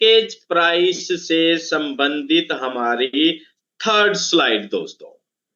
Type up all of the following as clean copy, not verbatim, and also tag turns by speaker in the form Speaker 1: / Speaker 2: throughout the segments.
Speaker 1: Package price से संबंधित हमारी थर्ड स्लाइड दोस्तों,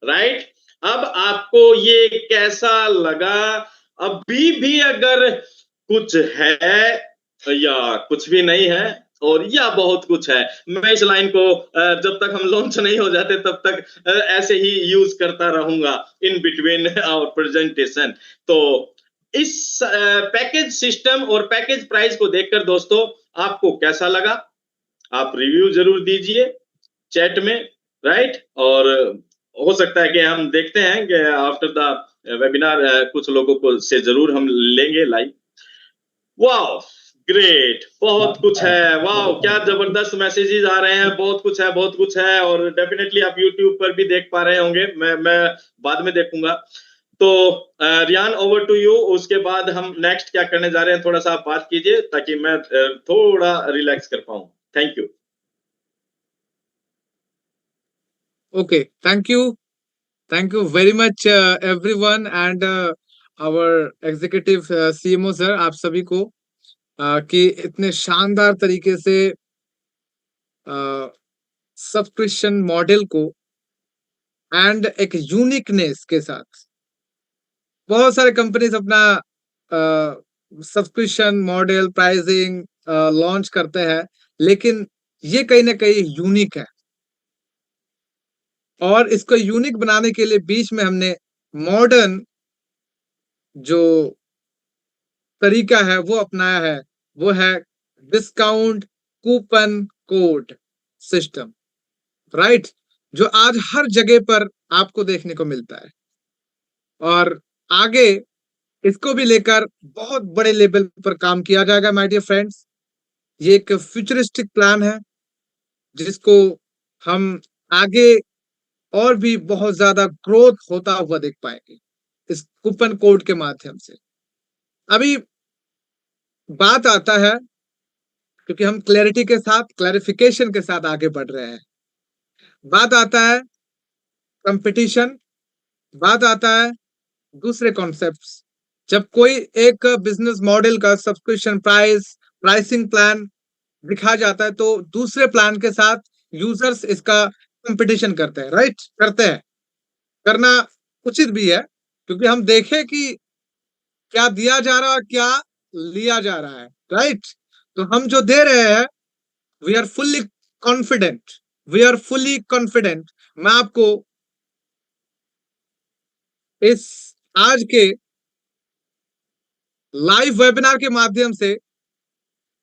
Speaker 1: राइट। अब आपको ये कैसा लगा? अभी भी अगर कुछ है या कुछ भी नहीं है और या बहुत कुछ है, मैं इस लाइन को जब तक हम लॉन्च नहीं हो जाते तब तक ऐसे ही यूज करता रहूंगा इन बिटवीन आवर प्रेजेंटेशन। तो इस पैकेज सिस्टम और पैकेज प्राइस को देखकर दोस्तों आपको कैसा लगा? आप रिव्यू जरूर दीजिए चैट में, राइट। और हो सकता है कि हम देखते हैं कि आफ्टर द वेबिनार कुछ लोगों को से जरूर हम लेंगे लाइव। वाह, ग्रेट, बहुत कुछ है। वाह, क्या जबरदस्त मैसेजेस आ रहे हैं। बहुत कुछ है, बहुत कुछ है। और डेफिनेटली आप यूट्यूब पर भी देख पा रहे होंगे, मैं बाद में देखूंगा। तो रियान, ओवर टू यू। उसके बाद हम नेक्स्ट क्या करने जा रहे हैं, थोड़ा सा आप बात कीजिए ताकि मैं थोड़ा रिलैक्स कर पाऊं। Thank you.
Speaker 2: Okay, thank you very much everyone and our executive CMO sir, आप सभी को कि इतने शानदार तरीके से सब्सक्रिप्शन मॉडल को एंड एक यूनिकनेस के साथ बहुत सारे कंपनीज अपना सब्सक्रिप्शन मॉडल प्राइसिंग लॉन्च करते हैं, लेकिन ये कहीं ना कहीं यूनिक है। और इसको यूनिक बनाने के लिए बीच में हमने मॉडर्न जो तरीका है वो अपनाया है, वो है discount coupon code system, right, जो आज हर जगह पर आपको देखने को मिलता है। और आगे इसको भी लेकर बहुत बड़े लेवल पर काम किया जाएगा माय डियर फ्रेंड्स। ये एक फ्यूचरिस्टिक प्लान है जिसको हम आगे और भी बहुत ज्यादा ग्रोथ होता हुआ देख पाएंगे इस कूपन कोड के माध्यम से। अभी बात आता है, क्योंकि हम क्लैरिटी के साथ क्लैरिफिकेशन के साथ आगे बढ़ रहे हैं, बात आता है कंपटीशन, बात आता है दूसरे कॉन्सेप्ट्स। जब कोई एक बिजनेस मॉडल का सब्सक्रिप्शन प्राइस प्राइसिंग प्लान दिखा जाता है तो दूसरे प्लान के साथ यूजर्स इसका कंपटीशन करते हैं, राइट, करते हैं, करना उचित भी है, क्योंकि हम देखें कि क्या दिया जा रहा है, क्या लिया जा रहा है, राइट। तो हम जो दे रहे हैं we are fully confident, we are fully confident. मैं आपको इस आज के लाइव वेबिनार के माध्यम से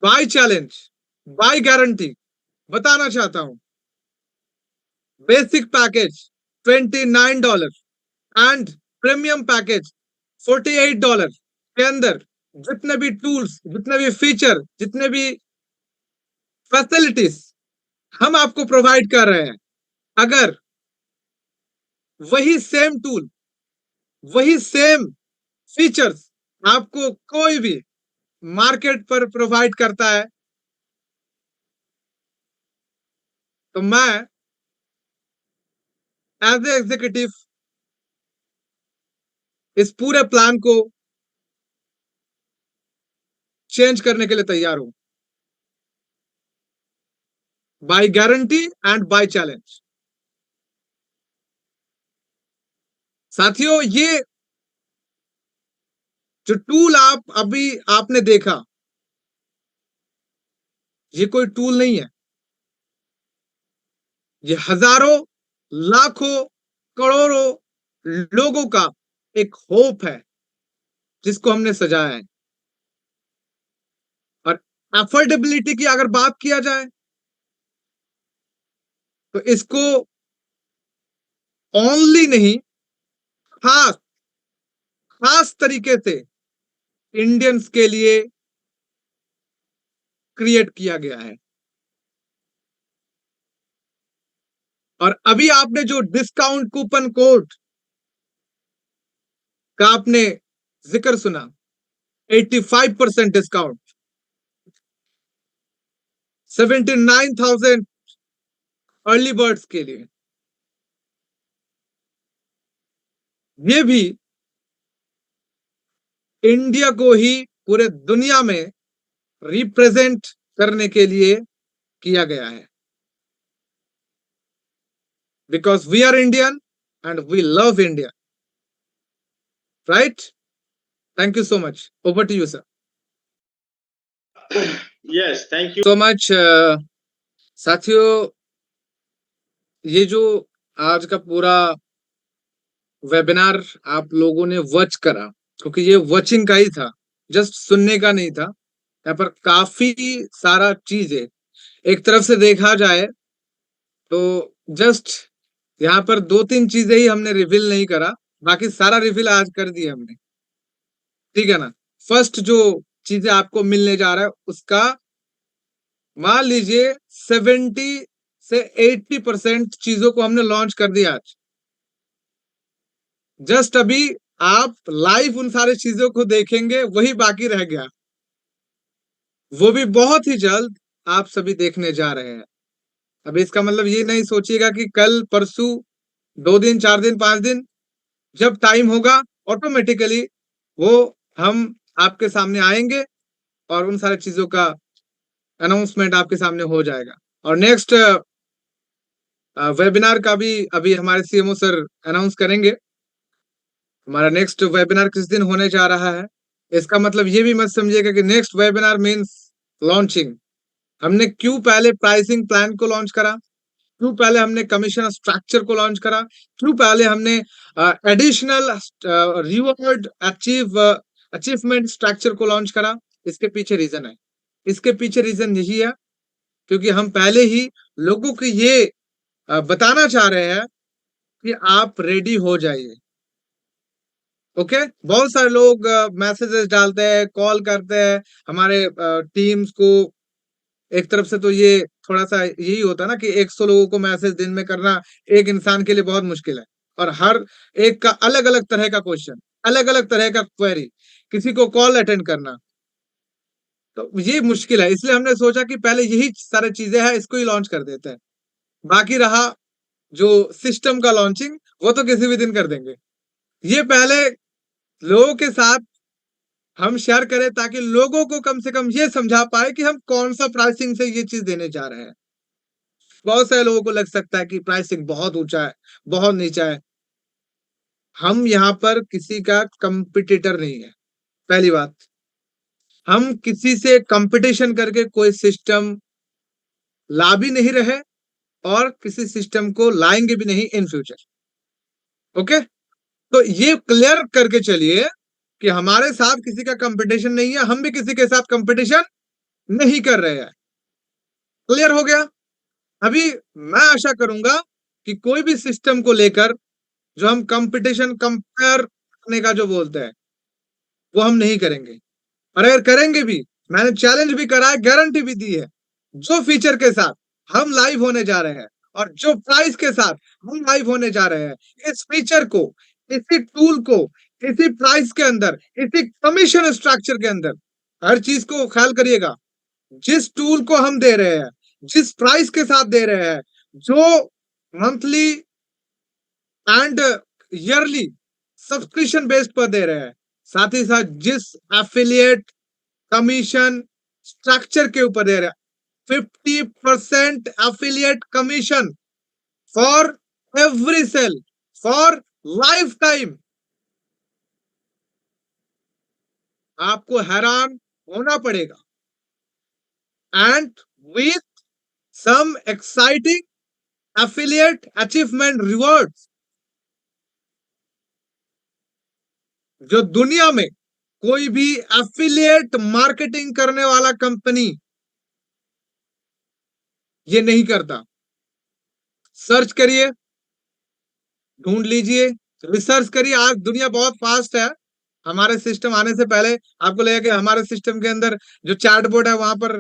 Speaker 2: बाय चैलेंज बाय गारंटी बताना चाहता हूं। Basic package $29 and premium package $48 के अंदर जितने भी टूल्स, जितने भी फीचर, जितने भी फैसिलिटीज हम आपको प्रोवाइड कर रहे हैं, अगर वही सेम टूल, वही सेम फीचर्स आपको कोई भी मार्केट पर प्रोवाइड करता है, तो मैं एज ए एग्जीक्यूटिव इस पूरे प्लान को चेंज करने के लिए तैयार हूं, by guarantee and by challenge. साथियों, ये जो टूल आप अभी आपने देखा, ये कोई टूल नहीं है, ये हजारों लाखों करोड़ों लोगों का एक होप है जिसको हमने सजाया है। और अफोर्डेबिलिटी की अगर बात किया जाए तो इसको ओनली नहीं, खास खास तरीके से इंडियंस के लिए क्रिएट किया गया है। और अभी आपने जो डिस्काउंट कूपन कोड का आपने जिक्र सुना, 85% डिस्काउंट, 79,000 अर्ली बर्ड्स के लिए, ये भी इंडिया को ही पूरे दुनिया में रिप्रेजेंट करने के लिए किया गया है, because we are Indian and we love India, right? Thank you so much, over to you sir.
Speaker 1: Yes, thank you
Speaker 2: so much. साथियों, ये जो आज का पूरा वेबिनार आप लोगों ने वॉच करा, क्योंकि ये वॉचिंग का ही था, जस्ट सुनने का नहीं था। यहाँ पर काफी सारा चीज है। एक तरफ से देखा जाए तो जस्ट यहाँ पर 2-3 चीजें ही हमने रिवील नहीं करा, बाकी सारा रिवील आज कर दिया हमने, ठीक है ना? फर्स्ट जो चीजें आपको मिलने जा रहा है उसका मान लीजिए 70 से 80% चीजों को हमने लॉन्च कर दिया आज। जस्ट अभी आप लाइव उन सारी चीजों को देखेंगे, वही बाकी रह गया, वो भी बहुत ही जल्द आप सभी देखने जा रहे हैं। अब इसका मतलब ये नहीं सोचिएगा कि कल परसों 2 दिन 4 दिन 5 दिन, जब टाइम होगा ऑटोमेटिकली वो हम आपके सामने आएंगे और उन सारी चीजों का अनाउंसमेंट आपके सामने हो जाएगा। और नेक्स्ट वेबिनार का भी अभी हमारे सीएमओ सर अनाउंस करेंगे। हमारा नेक्स्ट वेबिनार किस दिन होने जा रहा है, इसका मतलब ये भी मत समझिएगा कि नेक्स्ट वेबिनार मीन्स लॉन्चिंग। हमने क्यों पहले प्राइसिंग प्लान को लॉन्च करा, क्यों पहले हमने कमीशन स्ट्रक्चर को लॉन्च करा, क्यों पहले हमने एडिशनल रिवॉर्ड अचीवमेंट स्ट्रक्चर को लॉन्च करा, इसके पीछे रीजन है। इसके पीछे रीजन यही है क्योंकि हम पहले ही लोगों को ये बताना चाह रहे हैं कि आप रेडी हो जाइए। ओके, बहुत सारे लोग मैसेजेस डालते हैं, कॉल करते हैं हमारे टीम्स को। एक तरफ से तो ये थोड़ा सा यही होता है ना कि 100 लोगों को मैसेज दिन में करना एक इंसान के लिए बहुत मुश्किल है, और हर एक का अलग अलग तरह का क्वेश्चन, अलग अलग तरह का क्वेरी, किसी को कॉल अटेंड करना, तो ये मुश्किल है। इसलिए हमने सोचा कि पहले यही सारी चीजें हैं, इसको ही लॉन्च कर देते हैं। बाकी रहा जो सिस्टम का लॉन्चिंग, वो तो किसी भी दिन कर देंगे। ये पहले लोगों के साथ हम शेयर करें ताकि लोगों को कम से कम ये समझा पाए कि हम कौन सा प्राइसिंग से ये चीज देने जा रहे हैं। बहुत सारे लोगों को लग सकता है कि प्राइसिंग बहुत ऊंचा है, बहुत नीचा है। हम यहाँ पर किसी का कंपटीटर नहीं है, पहली बात। हम किसी से कंपटीशन करके कोई सिस्टम ला भी नहीं रहे और किसी सिस्टम को लाएंगे भी नहीं इन फ्यूचर। ओके, तो ये क्लियर करके चलिए कि हमारे साथ किसी का कंपटीशन नहीं है, हम भी किसी के साथ कंपटीशन नहीं कर रहे हैं। क्लियर हो गया? अभी मैं आशा करूंगा कि कोई भी सिस्टम को लेकर जो हम कंपटीशन कंपेयर करने का जो बोलते हैं वो हम नहीं करेंगे, और अगर करेंगे भी, मैंने चैलेंज भी करा है, गारंटी भी दी है, जो फीचर के साथ हम लाइव होने जा रहे हैं और जो प्राइस के साथ हम लाइव होने जा रहे हैं, इस फीचर को, इसी टूल को, इसी प्राइस के अंदर, इसी कमीशन स्ट्रक्चर के अंदर, हर चीज को ख्याल करिएगा। जिस टूल को हम दे रहे हैं, जिस प्राइस के साथ दे रहे हैं, जो monthly and yearly subscription based पर दे रहे हैं, साथ ही साथ जिस एफिलिएट कमीशन स्ट्रक्चर के ऊपर दे रहे हैं, 50% affiliate commission for every sale for life time. आपको हैरान होना पड़ेगा, and with some exciting affiliate achievement rewards, जो दुनिया में कोई भी एफिलिएट मार्केटिंग करने वाला कंपनी ये नहीं करता। सर्च करिए, ढूंढ लीजिए, रिसर्च करिए। आज दुनिया बहुत फास्ट है। हमारे सिस्टम आने से पहले आपको लगेगा कि हमारे सिस्टम के अंदर जो चैट बोर्ड है वहां पर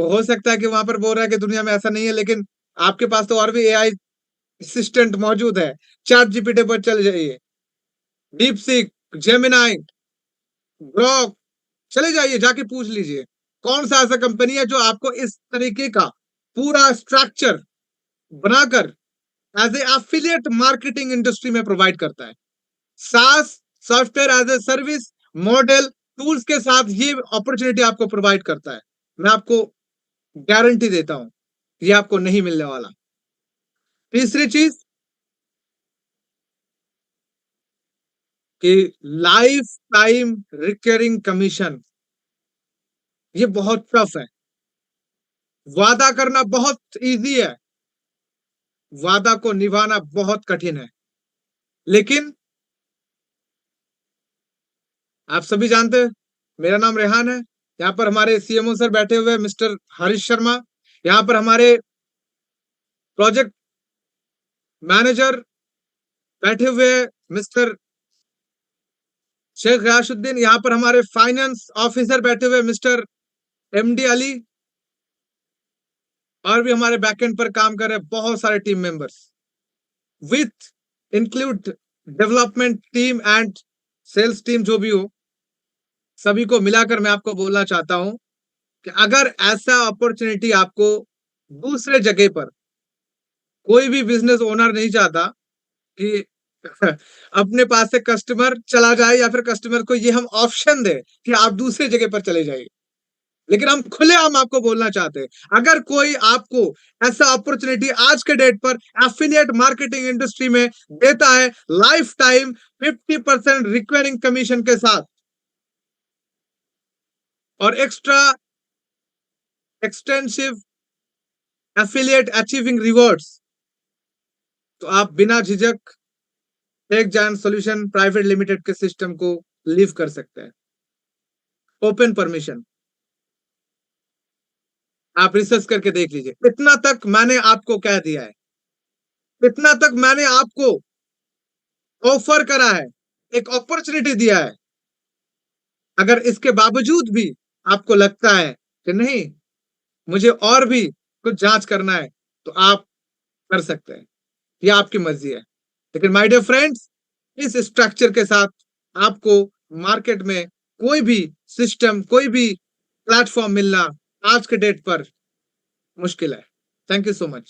Speaker 2: हो सकता है कि वहां पर बोल रहा है कि दुनिया में ऐसा नहीं है, लेकिन आपके पास तो और भी एआई असिस्टेंट मौजूद है। चैट जीपीटी पर चल जाइए, डीप सीक, जेमिनाई, ग्रॉक, चले जाइए, जाके पूछ लीजिए कौन सा ऐसा कंपनी है जो आपको इस तरीके का पूरा स्ट्रक्चर बनाकर as a affiliate marketing industry में प्रोवाइड करता है। SaaS software as a service model tools के साथ ये अपॉर्चुनिटी आपको प्रोवाइड करता है। मैं आपको गारंटी देता हूं ये आपको नहीं मिलने वाला। तीसरी चीज कि लाइफ टाइम रिकरिंग कमीशन, ये बहुत टफ है। वादा करना बहुत इजी है, वादा को निभाना बहुत कठिन है। लेकिन आप सभी जानते हैं, मेरा नाम रेहान है। यहाँ पर हमारे सीएमओ सर बैठे हुए हैं, मिस्टर हरीश शर्मा। यहाँ पर हमारे प्रोजेक्ट मैनेजर बैठे हुए हैं, मिस्टर शेख गयासुद्दीन। यहाँ पर हमारे फाइनेंस ऑफिसर बैठे हुए मिस्टर एमडी अली, और भी हमारे बैकएंड पर काम कर रहे हैं बहुत सारे team members, with include development team and sales team, जो भी हो, सभी को मिलाकर मैं आपको बोलना चाहता हूं कि अगर ऐसा अपॉर्चुनिटी आपको दूसरे जगह पर, कोई भी बिजनेस ओनर नहीं चाहता कि अपने पास से कस्टमर चला जाए, या फिर कस्टमर को ये हम ऑप्शन दे कि आप दूसरे जगह पर चले जाइए। लेकिन हम खुलेआम आपको बोलना चाहते हैं, अगर कोई आपको ऐसा अपॉर्चुनिटी आज के डेट पर एफिलिएट मार्केटिंग इंडस्ट्री में देता है, लाइफ टाइम 50% रिकरिंग कमीशन के साथ और extra extensive affiliate achieving rewards, तो आप बिना झिझक tech giant solution private limited के सिस्टम को लीव कर सकते हैं। ओपन परमिशन, आप रिसर्च करके देख लीजिए। इतना तक मैंने आपको कह दिया है, इतना तक मैंने आपको ऑफर करा है, एक अपॉर्चुनिटी दिया है। अगर इसके बावजूद भी आपको लगता है कि नहीं, मुझे और भी कुछ जांच करना है, तो आप कर सकते हैं, यह आपकी मर्जी है। लेकिन माय डियर फ्रेंड्स, इस स्ट्रक्चर के साथ आपको मार्केट में कोई भी सिस्टम, कोई भी प्लेटफॉर्म मिलना आज के डेट पर मुश्किल है। Thank you so much.